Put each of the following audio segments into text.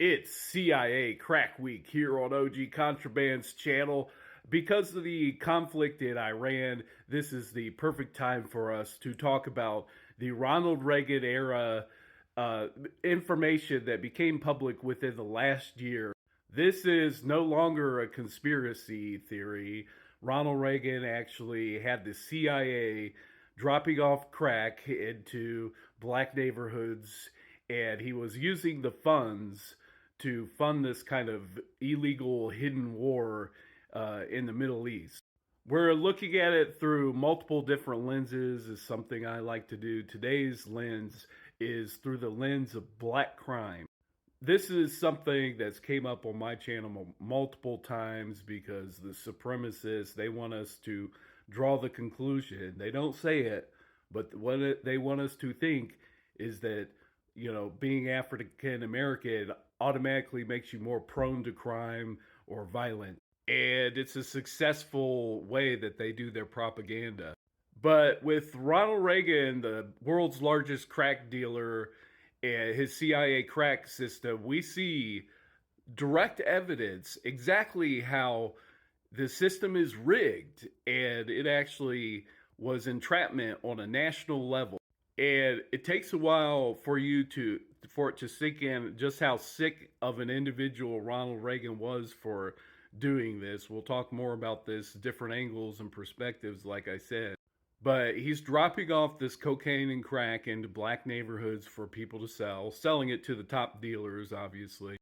It's CIA Crack Week here on OG Contraband's channel. Because of the conflict in Iran, this is the perfect time for us to talk about the Ronald Reagan era information that became public within the last year. This is no longer a conspiracy theory. Ronald Reagan actually had the CIA dropping off crack into black neighborhoods, and he was using the funds to fund this kind of illegal hidden war in the Middle East. We're looking at it through multiple different lenses, is something I like to do. Today's lens is through the lens of black crime. This is something that's came up on my channel multiple times because the supremacists, they want us to draw the conclusion. They don't say it, but what they want us to think is that, being African American automatically makes you more prone to crime or violence. And it's a successful way that they do their propaganda. But with Ronald Reagan, the world's largest crack dealer, and his CIA crack system, we see direct evidence exactly how the system is rigged, and it actually was entrapment on a national level. And it takes a while for it to sink in just how sick of an individual Ronald Reagan was for doing this. We'll talk more about this, different angles and perspectives, like I said. But he's dropping off this cocaine and crack into black neighborhoods for people to sell, selling it to the top dealers, obviously.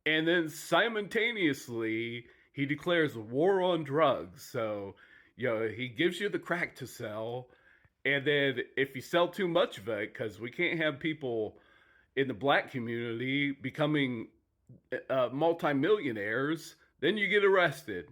And then simultaneously, he declares a war on drugs. So, he gives you the crack to sell. And then if you sell too much of it, because we can't have people in the black community becoming multimillionaires, then you get arrested.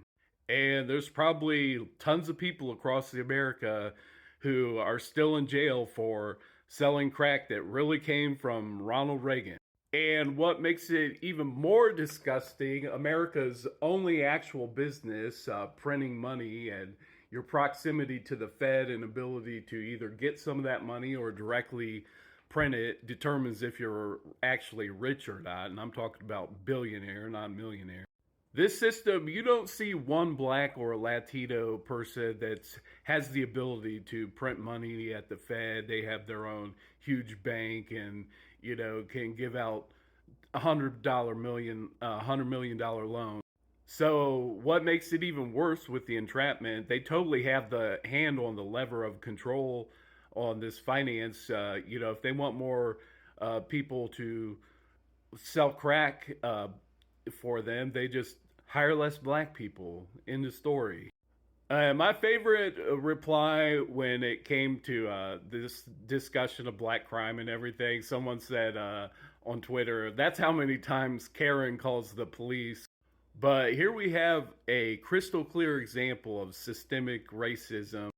And there's probably tons of people across America who are still in jail for selling crack that really came from Ronald Reagan. And what makes it even more disgusting, America's only actual business, printing money, and your proximity to the Fed and ability to either get some of that money or directly print it determines if you're actually rich or not. And I'm talking about billionaire, not millionaire. This system, you don't see one black or Latino person that has the ability to print money at the Fed. They have their own huge bank and, can give out $100 million loan. So what makes it even worse with the entrapment, they totally have the hand on the lever of control on this finance. If they want more people to sell crack for them, they just hire less black people in the story. My favorite reply when it came to this discussion of black crime and everything, someone said on Twitter, that's how many times Karen calls the police. But here we have a crystal clear example of systemic racism.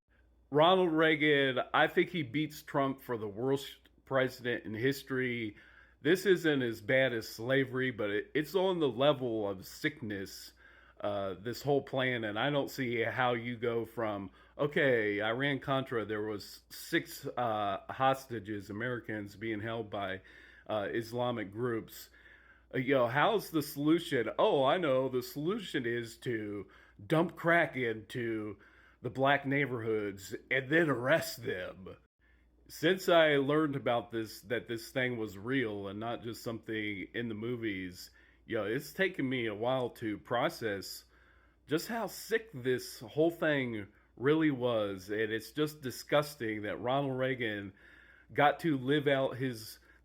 Ronald Reagan, I think he beats Trump for the worst president in history. This isn't as bad as slavery, but it's on the level of sickness, this whole plan. And I don't see how you go from, okay, Iran-Contra, there was 6 hostages, Americans being held by Islamic groups. How's the solution? Oh, I know. The solution is to dump crack into the black neighborhoods and then arrest them. Since I learned about this, that this thing was real and not just something in the movies, it's taken me a while to process just how sick this whole thing really was. And it's just disgusting that Ronald Reagan got to live out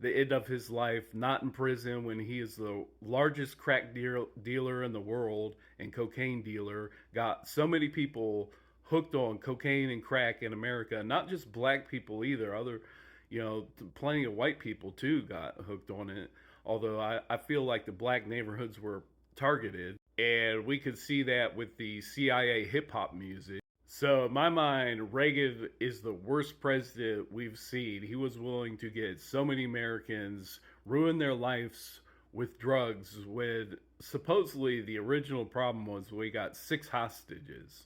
the end of his life not in prison when he is the largest crack dealer in the world and cocaine dealer, got so many people hooked on cocaine and crack in America, not just black people either, other, plenty of white people too got hooked on it, although I feel like the black neighborhoods were targeted, and we could see that with the CIA hip-hop music. So in my mind, Reagan is the worst president we've seen. He was willing to get so many Americans ruin their lives with drugs when supposedly the original problem was we got 6 hostages.